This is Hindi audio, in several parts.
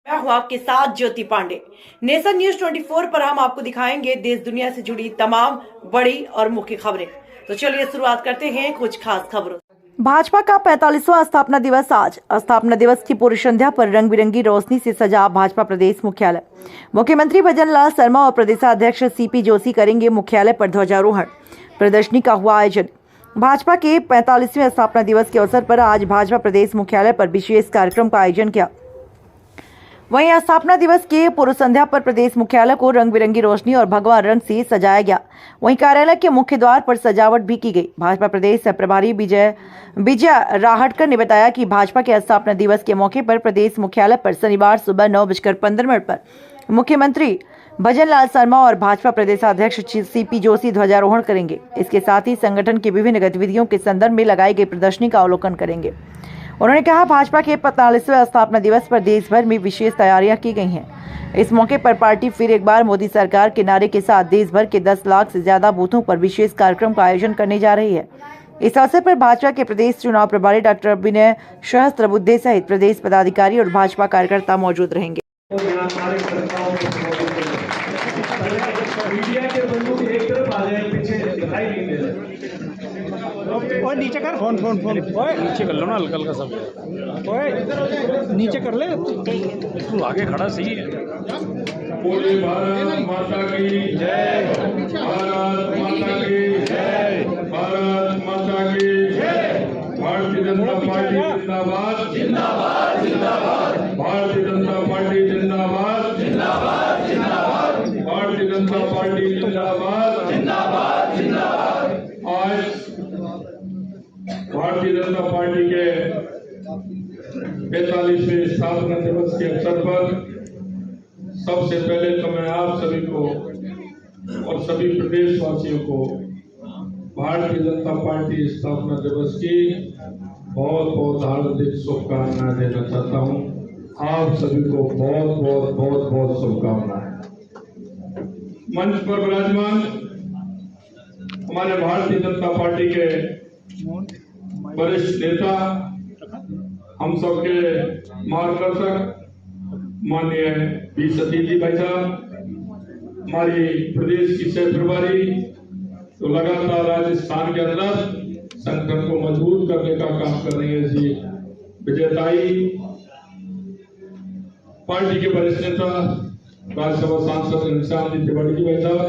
मैं हूं आपके साथ ज्योति पांडे। नेशन न्यूज 24 पर हम आपको दिखाएंगे देश दुनिया से जुड़ी तमाम बड़ी और मुख्य खबरें। तो चलिए शुरुआत करते हैं कुछ खास खबरों। भाजपा का 45वां स्थापना दिवस आज। स्थापना दिवस की पूर्व संध्या पर रंग बिरंगी रोशनी से सजा भाजपा प्रदेश मुख्यालय। मुख्यमंत्री भजन लाल शर्मा और प्रदेशाध्यक्ष सीपी जोशी करेंगे मुख्यालय पर ध्वजारोहण। प्रदर्शनी का हुआ आयोजन। भाजपा के 45वें स्थापना दिवस के अवसर पर आज भाजपा प्रदेश मुख्यालय पर विशेष कार्यक्रम का आयोजन किया। वहीं स्थापना दिवस के पूर्व संध्या पर प्रदेश मुख्यालय को रंग बिरंगी रोशनी और भगवा रंग से सजाया गया। वहीं कार्यालय के मुख्य द्वार पर सजावट भी की गई। भाजपा प्रदेश प्रभारी विजय राहटकर ने बताया कि भाजपा के स्थापना दिवस के मौके पर प्रदेश मुख्यालय पर शनिवार सुबह 9:15 पर मुख्यमंत्री भजन लाल शर्मा और भाजपा प्रदेशाध्यक्ष सीपी जोशी ध्वजारोहण करेंगे। इसके साथ ही संगठन की विभिन्न गतिविधियों के संदर्भ में लगाई गई प्रदर्शनी का अवलोकन करेंगे। उन्होंने कहा, भाजपा के 45वें स्थापना दिवस पर देश भर में विशेष तैयारियां की गई हैं। इस मौके पर पार्टी फिर एक बार मोदी सरकार के नारे के साथ देश भर के 10 लाख से ज्यादा बूथों पर विशेष कार्यक्रम का आयोजन करने जा रही है। इस अवसर पर भाजपा के प्रदेश चुनाव प्रभारी डॉक्टर विनय सहस्त्रबुद्धे सहित प्रदेश पदाधिकारी और भाजपा कार्यकर्ता मौजूद रहेंगे। ओए नीचे कर फोन ओए नीचे कर लो ना हल्का सब ओए नीचे कर ले तू आगे खड़ा सही है। पूरे भारत माता की जय, भारत माता की जय, भारत माता की जय। भारतीय जनता पार्टी जिंदाबाद जिंदाबाद जिंदाबाद, भारतीय जनता पार्टी जिंदाबाद जिंदाबाद जिंदाबाद, भारतीय जनता पार्टी जिंदाबाद जिंदाबाद जिंदाबाद। आज भारतीय जनता पार्टी के 45वें स्थापना दिवस के अवसर पर सबसे पहले तो मैं आप सभी को और सभी प्रदेशवासियों को भारतीय जनता पार्टी स्थापना दिवस की बहुत बहुत हार्दिक शुभकामनाएं देना चाहता हूं। आप सभी को बहुत बहुत बहुत बहुत शुभकामनाएं। मंच पर विराजमान हमारे भारतीय जनता पार्टी के वरिष्ठ नेता, हम सबके मार्गदर्शक माननीय पी सतीश जी भाई साहब, हमारी प्रदेश की सह प्रभारी तो लगातार राजस्थान के अंदर संगठन को मजबूत करने का काम कर रही है जी विजयताई, पार्टी के वरिष्ठ नेता राज्यसभा सांसद घनश्याम जी तिवारी जी भाई साहब,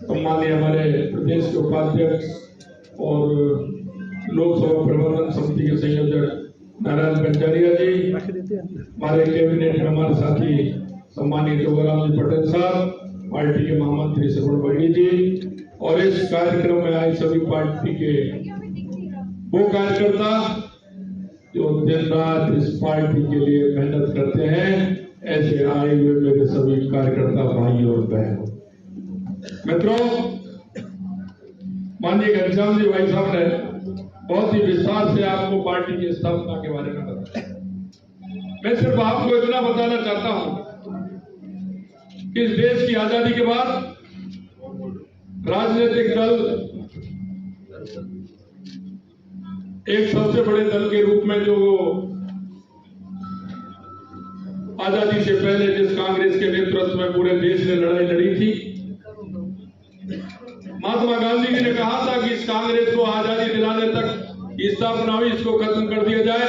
तो माननीय हमारे प्रदेश के उपाध्यक्ष और लोकसभा प्रबंधन समिति के संयोजक नारायण पंचारिया जी, हमारे कैबिनेट में हमारे साथी सम्मानित जोगाराम जी पटेल साहब, पार्टी के महामंत्री श्रवण बघेल जी, और इस कार्यक्रम में आए सभी पार्टी के वो कार्यकर्ता जो दिन रात इस पार्टी के लिए मेहनत करते हैं, ऐसे आए हुए मेरे सभी कार्यकर्ता भाई और बहनों। मित्रों, माननीय घनश्याम जी भाई साहब ने बहुत ही विस्तार से आपको पार्टी की स्थापना के बारे में बताया। मैं सिर्फ आपको इतना बताना चाहता हूं कि इस देश की आजादी के बाद राजनीतिक दल एक सबसे बड़े दल के रूप में जो आजादी से पहले जिस कांग्रेस के नेतृत्व में पूरे देश ने लड़ाई लड़ी थी, महात्मा गांधी जी ने कहा था कि इस कांग्रेस को आजादी दिलाने तक स्थापना हुई, इसको खत्म कर दिया जाए,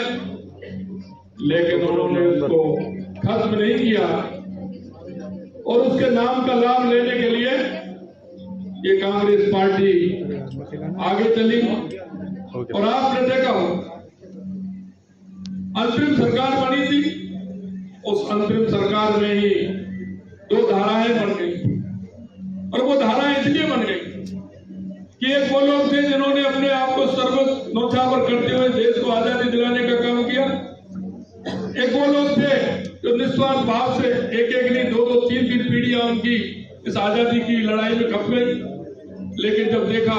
लेकिन उन्होंने उसको खत्म नहीं किया और उसके नाम का लाभ लेने के लिए ये कांग्रेस पार्टी आगे चली। और आपने देखा हो अंतरिम सरकार बनी थी, उस अंतरिम सरकार में ही 2 धाराएं बन गई, और वो धाराएं इसलिए बन गई कि एक वो लोग थे जिन्होंने अपने आप को सर्वोच्च न्योछावर करते हुए देश को आजादी दिलाने का काम किया, एक वो लोग थे जो निस्वार्थ भाव से एक नहीं 2 3 पीढ़ियां उनकी इस आजादी की लड़ाई में खप गई। लेकिन जब देखा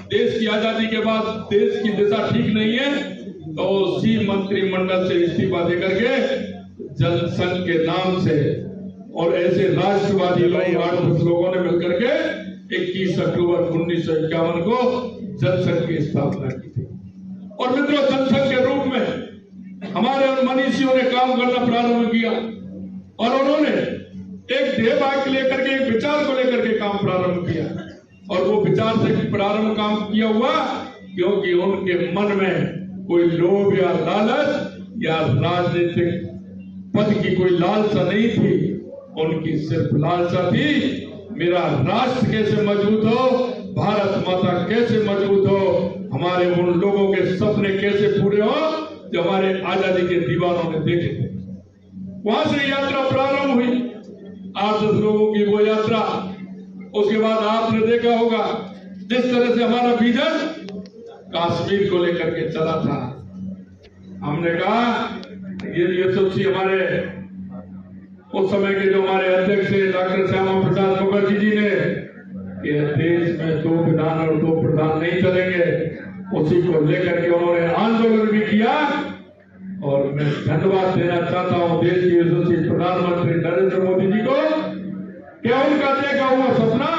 देश की आजादी के बाद देश की दिशा ठीक नहीं है, तो उसी मंत्रिमंडल से इस्तीफा देकर के जनसंघ के नाम से और ऐसे राष्ट्रवादी लोगों ने मिलकर के 21 अक्टूबर 1951 को जनसंघ की स्थापना की थी। और मित्रों, जनसंघ के रूप में हमारे उन मनीषियों ने काम करना प्रारंभ किया और उन्होंने एक ध्येय भाग लेकर के, एक विचार को लेकर के काम प्रारंभ किया। और वो विचार से प्रारंभ काम किया हुआ क्योंकि उनके मन में कोई लोभ या लालच या राजनीतिक पद की कोई लालसा नहीं थी। उनकी सिर्फ लालसा थी मेरा राष्ट्र कैसे मजबूत हो, भारत माता कैसे मजबूत हो, हमारे उन लोगों के सपने कैसे पूरे हो जो हमारे आजादी के दीवानों ने देखे थे। वहां से यात्रा प्रारंभ हुई, 8-10 लोगों की वो यात्रा। उसके बाद आपने देखा होगा जिस तरह से हमारा विजन कश्मीर को लेकर के चला था। हमने कहा ये सोचिए, हमारे उस समय के जो हमारे अध्यक्ष डॉक्टर श्यामा प्रसाद मुखर्जी जी ने कि देश में 2 विधान और 2 प्रधान नहीं चलेंगे, उसी को लेकर के उन्होंने आंदोलन भी किया। और मैं धन्यवाद देना चाहता हूं देश के यशस्वी प्रधानमंत्री नरेंद्र मोदी जी को, क्या उनका देखा हुआ सपना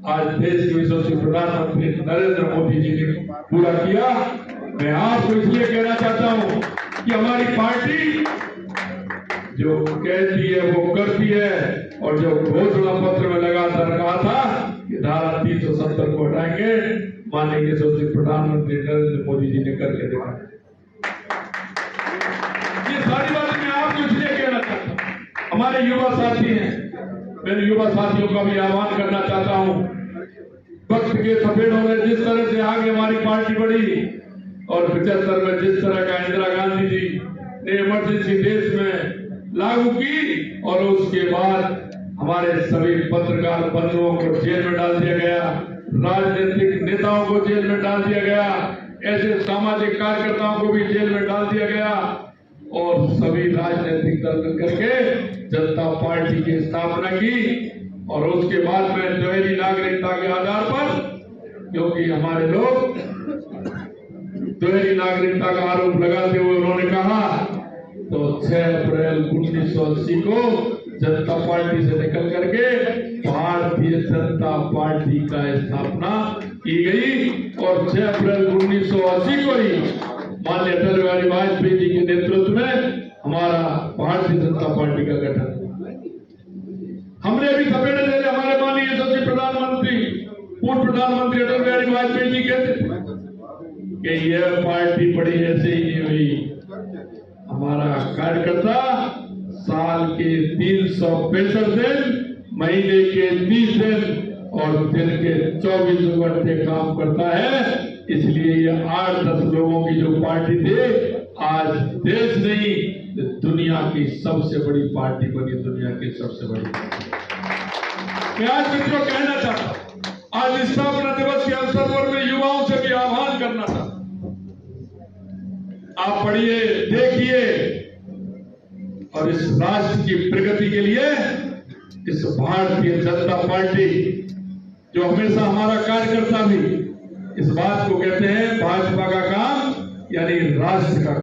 आज देश के यशस्वी प्रधानमंत्री नरेंद्र मोदी जी ने पूरा किया। मैं आपको इसलिए कहना चाहता हूं कि हमारी पार्टी जो कहती है वो करती है, और जो घोषणा पत्र में लगातार कहा था कि धारा 370 को हटाएंगे, माननीय यशस्वी प्रधानमंत्री नरेंद्र मोदी जी ने करके दिखाया। ये सारी बातें मैं आपको इसलिए कहना चाहता हूं। हमारे युवा साथी हैं, मैं युवा साथियों का भी आह्वान करना चाहता हूं। वक्त के सफेदों में जिस तरह से आगे हमारी पार्टी बढ़ी और 75 में जिस तरह का इंदिरा गांधी जी ने इमरजेंसी देश में लागू की, और उसके बाद हमारे सभी पत्रकार बंधुओं को जेल में डाल दिया गया, राजनीतिक नेताओं को जेल में डाल दिया गया, ऐसे सामाजिक कार्यकर्ताओं को भी जेल में डाल दिया गया, और सभी राजनीतिक दल मिलकर के जनता पार्टी की स्थापना की। और उसके बाद में दोहरी नागरिकता के आधार पर, क्योंकि हमारे लोग दोहरी नागरिकता का आरोप लगाते हुए उन्होंने कहा, तो 6 अप्रैल 1980 को जनता पार्टी से निकल करके भारतीय जनता पार्टी का स्थापना की गई। और 6 अप्रैल 1980 को ही माननीय अटल बिहारी वाजपेयी जी के नेतृत्व में हमारा भारतीय जनता पार्टी का गठन। हमने अभी सपेटे ले लिया, हमारे माननीय यशस्वी प्रधानमंत्री पूर्व प्रधानमंत्री अटल बिहारी वाजपेयी जी कहते थे कि यह पार्टी बड़ी ऐसे ही नहीं हुई। हमारा कार्यकर्ता साल के 365 दिन, महीने के 30 दिन और दिन के 24 घंटे काम करता है। इसलिए ये 8-10 लोगों की जो पार्टी थी, आज देश नहीं दुनिया की सबसे बड़ी पार्टी बनी, दुनिया की सबसे बड़ी पार्टी। मैं आज मित्रों कहना चाहता हूं, आज स्थापना दिवस के अवसर पर मैं युवाओं से भी आह्वान करना चाहता हूं, आप पढ़िए, देखिए, और इस राष्ट्र की प्रगति के लिए इस भारतीय जनता पार्टी जो हमेशा हमारा कार्यकर्ता भी इस बात को कहते हैं भाजपा का काम यानी राष्ट्र का